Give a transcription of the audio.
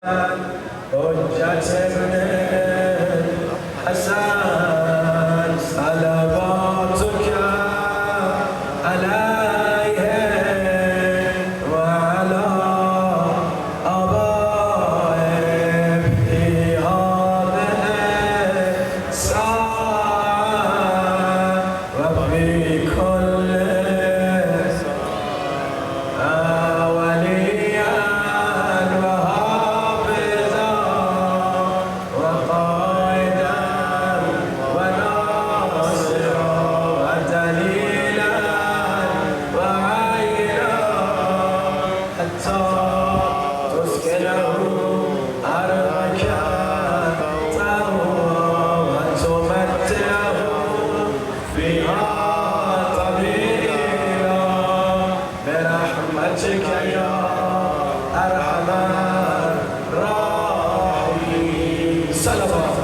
حجة ابن الحسن صلواتك عليه وعلى آبائه في هذه الساعة وفي كل وليا وحافظا وقائدا وناصرا ودليلا وعينا حتى تسكنه أرضك وتمتعه فيها طويلا برحمتك يا أرحم الراحمين. صلوات